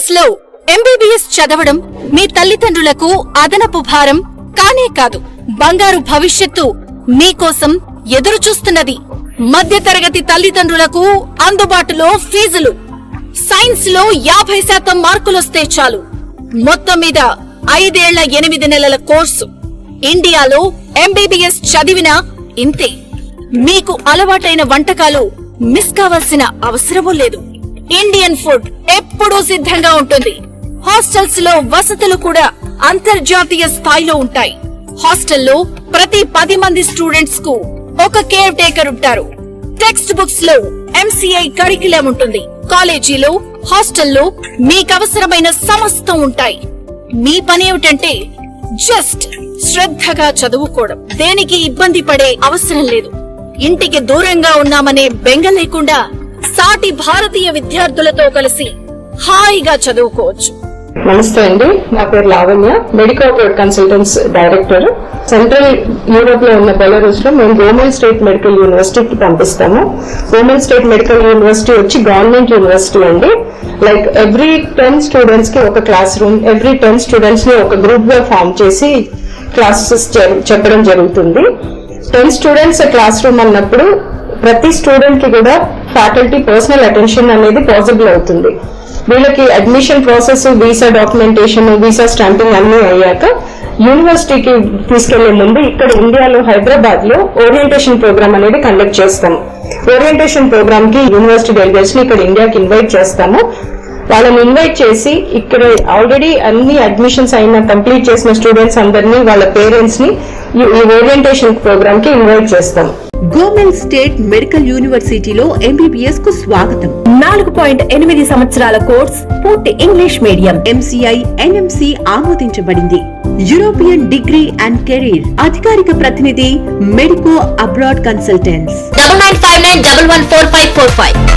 Hostels లో MBBS చదవడం మీ తల్లిదండ్రులకు అదనపు భారం కానే కాదు, బంగారు భవిష్యత్తు మీకోసం ఎదురు చూస్తున్నది. మధ్యతరగతి తల్లిదండ్రులకు అందుబాటులో ఫీజులు. సైన్స్ లో 50% మార్కులొస్తే చాలు. మొత్తం మీద 5 ఏళ్ల 8 నెలల కోర్సు. ఇండియాలో ఎంబీబీఎస్ చదివినా ఇంతే. మీకు అలవాటైన వంటకాలు మిస్ కావాల్సిన అవసరమూ లేదు. ఇండియన్ ఫుడ్ ఎప్పుడూ సిద్ధంగా ఉంటుంది. హాస్టల్స్ లో వసతులు కూడా అంతర్జాతీయ స్థాయిలో ఉంటాయి. హాస్టల్లో ప్రతి 10 మంది స్టూడెంట్స్ కు ఒక కేర్ టేకర్ ఉంటారు. టెక్స్ట్ బుక్స్ లో ఎంసీఐ కరిక్యులం ఉంటుంది. కాలేజీలో, హాస్టల్లో మీకవసరమైన సమస్తం ఉంటాయి. మీ పనేమిటంటే జస్ట్ శ్రద్ధగా చదువుకోవడం. దేనికి ఇబ్బంది పడే అవసరం లేదు. ఇంటికి దూరంగా ఉన్నామనే బెంగ లేకుండా సాటి భారతీయ విద్యార్థులతో కలిసి హాయిగా చదువుకోవచ్చు. నమస్తే అండి, నా పేరు Lavanya, medical consultants director. Central Europe లో ఉన్న బెలరూస్ లో మేము గోమెల్ స్టేట్ మెడికల్ యూనివర్సిటీకి పంపిస్తాము. గోమెల్ స్టేట్ మెడికల్ యూనివర్సిటీ వచ్చి గవర్నమెంట్ యూనివర్సిటీ అండి. లైక్ ఎవ్రీ 10 స్టూడెంట్స్ కి ఒక క్లాస్ రూమ్, ఎవ్రీ 10 స్టూడెంట్స్ ని ఒక గ్రూప్ గా ఫామ్ చేసి క్లాసెస్ చెప్పడం జరుగుతుంది. 10 స్టూడెంట్స్ క్లాస్ రూమ్ అన్నప్పుడు ప్రతి స్టూడెంట్ కి కూడా ఫ్యాకల్టీ పర్సనల్ అటెన్షన్ అనేది పాసిబుల్ అవుతుంది. వీళ్ళకి admission process, visa documentation, visa stamping అన్ని అయ్యాక యూనివర్సిటీకి తీసుకెళ్లే ముందు ఇక్కడ ఇండియాలో హైదరాబాద్ లో ఓరియంటేషన్ ప్రోగ్రామ్ అనేది కండక్ట్ చేస్తాము. ఓరియంటేషన్ ప్రోగ్రామ్ కి యూనివర్సిటీ డెలిగేట్స్ ని ఇక్కడ ఇండియాకి ఇన్వైట్ చేస్తాము. వాళ్ళని ఇన్వైట్ చేసి ఇక్కడ ఆల్రెడీ అన్ని అడ్మిషన్స్ అయిన కంప్లీట్ చేసిన స్టూడెంట్స్ అందరినీ, వాళ్ళ పేరెంట్స్ ని ఈ ఓరియంటేషన్ ప్రోగ్రామ్ కి ఇన్వైట్ చేస్తాం. గోమెల్ స్టేట్ మెడికల్ యూనివర్సిటీలో ఎంబీబీఎస్ కు స్వాగతం. 4.8 సంవత్సరాల కోర్స్, పూర్తి ఇంగ్లీష్ మీడియం, ఎంసీఐ ఎన్ఎంసీ ఆమోదించబడింది. యూరోపియన్ డిగ్రీ అండ్ కెరీర్ అధికారిక ప్రతినిధి మెడికో అబ్రాడ్ కన్సల్టెంట్స్. 9959114545.